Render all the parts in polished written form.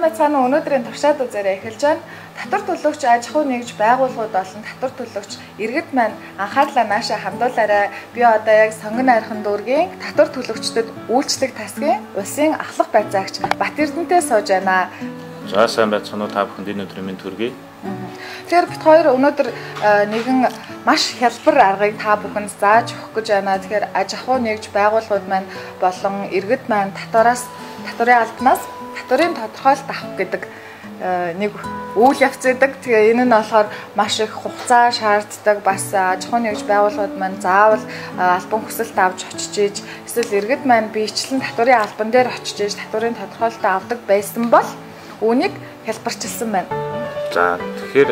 байцгаана өнөөдрийн туршаад үзээрэй эхэлж байна. Татвар төлөгч аж ахуй нэгж байгууллагууд болон татвар төлөгч иргэд маань анхаарлаа наашаа хандуулаарай. Би одоо яг Сонгон Айрхан дүүргийн татвар төлөгчдөд үйлчлэг тасгийн улсын ахлах байцаагч Бат Эрдэнэтэй сууж байна. За сайн байцгаана уу та бүхэнд энэ өдрийн мэнд хүргэе. Тэгэхээр бид хоёр өнөөдөр нэгэн маш хялбар аргыг та бүхэнд зааж өгөх гэж байна. Тэгэхээр аж ахуй нэгж байгууллагууд маань болон иргэд маань татварын албанаас татварын тодорхойлолт авах гэдэг нэг үйл явц гэдэг. Тэгээ энэ нь болохоор маш их хугацаа шаарддаг. Бас аж ахуй нэгж байгууллагууд маань заавал албан хүсэлт авч очиж ийж эсвэл иргэд маань биечлэн татварын албан дээр очиж ийж татварын тодорхойлолт авдаг байсан бол үүнийг хялбарчилсан байна. За тэгэхээр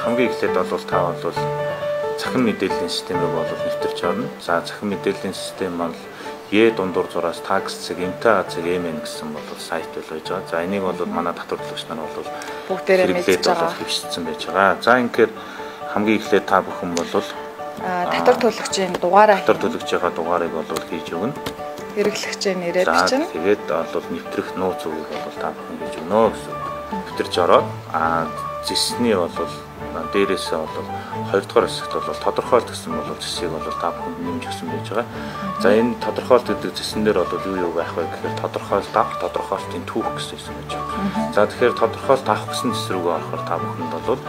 хамгийн эхлээд бол та бол цахим мэдээллийн системийг бол нэвтэрч орно. За цахим мэдээллийн систем бол дундуур зураас такс цэг, эмтээ цэг, эмэн гэсэн бол сайт байж байгаа. За энийг бол манай татвар төлөгч нар бол бүгдээрээ мэдж байгаа. Хэвшигдсэн байж байгаа. За ингээд хамгийн эхлээд та бүхэн бол татвар төлөгчийн дугаараа дугаарыг бол хийж өгнө. Хэрэглэгчээ нэрээр бичнэ. Тэгээд бол нэвтрэх нууц үгийг бол та бүхэн хийж өгнө гэсэн. Нэвтэрч ороод зэсний бол дээрээсээ бол 2 дугаар хэсэгт бол тодорхойлт гэсэн бол зэсийг бол та бүхэнд нэмж өгсөн байж байгаа. За энэ тодорхойлт гэдэг зэсэн дээр бол юу байх вэ гэхээр тодорхойлт авах, тодорхойлтын түүх гэсэн юм байж байгаа. За тэгэхээр тодорхойлт авах гэсэн зэс рүүгээ орохоор та бүхэнд бол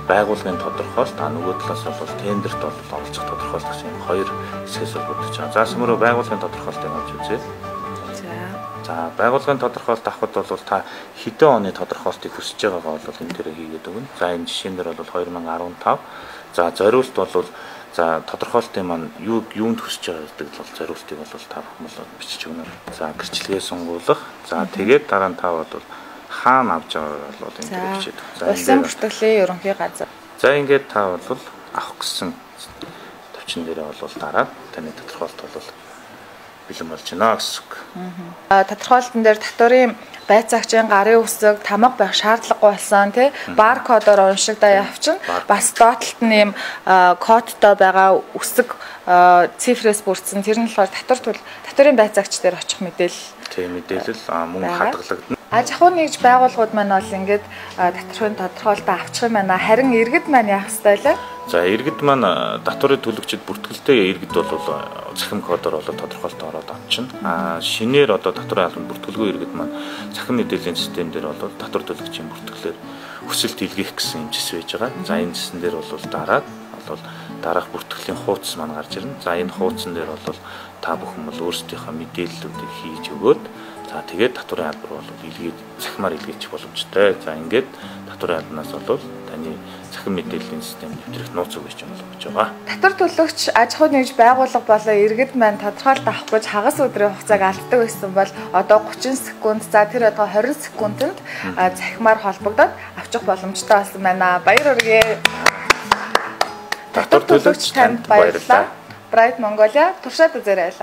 байгууллагын тодорхойлт нөгөө талаас бол тендерт бол оролцох тодорхойлт гэсэн хоёр хэсгээс бүрдэж байгаа. За сүмөрөө байгууллагын тодорхойлтыг авч үзье. За байгууллагын тодорхойлт авахд бол та хэдэн оны тодорхойлтыг хүсэж байгаагаа бол энэ дээр хийгээд өгнө. За энэ жишээн дээр бол 2015. За зориулт бол за тодорхойлтын маань юунд хүсэж байгаа гэдэг бол зориултыг бол та бүхэн бол бичиж өгнө. За гэрчлэгээ сонгуулах. За тэгээд дараа нь та бол хаана авч байгаа бол энэ дээр бичиж өгнө. За улсын бүртгэлийн ерөнхий газар. За ингээд та бол авах гэсэн төвчин дээр бол дараад таны тодорхойлт бол бэлэн болж байна гэсэн үг. Тодорхойлолтын дээр татварын байцаагчийн гарын үсэг тамга байх шаардлагагүй болсон тий баркодоор уншигдаа явчихна. Бас доотлолт нь юм кодтой байгаа үсэг цифрээс бүрдсэн. Тэр нь болохоор татварын байцаагч дээр очих мэдээлэл мөн хадгалагдана. Аж ахуй нэгж байгууллагууд маань бол ингээд татварын тодорхойлолт авчих юм байна. Харин иргэд маань яах ёстой лээ? За иргэд маань татварын төлөгчд бүртгэлтэй иргэд бол цахим кодоор бол тодорхойлолт ороод авчихна. Шинээр одоо татварын албан бүртгэлгүй иргэд маань цахим мэдээллийн систем дээр бол татвар төлөгчийн бүртгэлээр хүсэлт илгээх гэсэн юм зэс байж байгаа. За энэ зэсэн дээр бол дараах бүртгэлийн хуудас маань гарч ирнэ. За энэ хуудсан дээр бол та бүхэн бол өөрсдийнхөө мэдээллүүдийг хийж өгөөд за тэгээд татварын албар бол цахимаар илгээчих боломжтой. За ингээд татварын албанаас бол таны цахим мэдээллийн систем нэвтрэх нууц үг гэж болгож байгаа. Татвар төлөгч аж ахуй нэгж байгууллага болон иргэд маань тодорхойлолт авах гэж хагас өдрийн хугацааг алддаг байсан бол одоо 30 секунд за тэр одоо 20 секундэд цахимаар холбогдоод авчих боломжтой болсон байна. Баяр хүргэе. Татвар төлөгч танд баярлалаа. Bright Mongolia туршаад үзээрэй.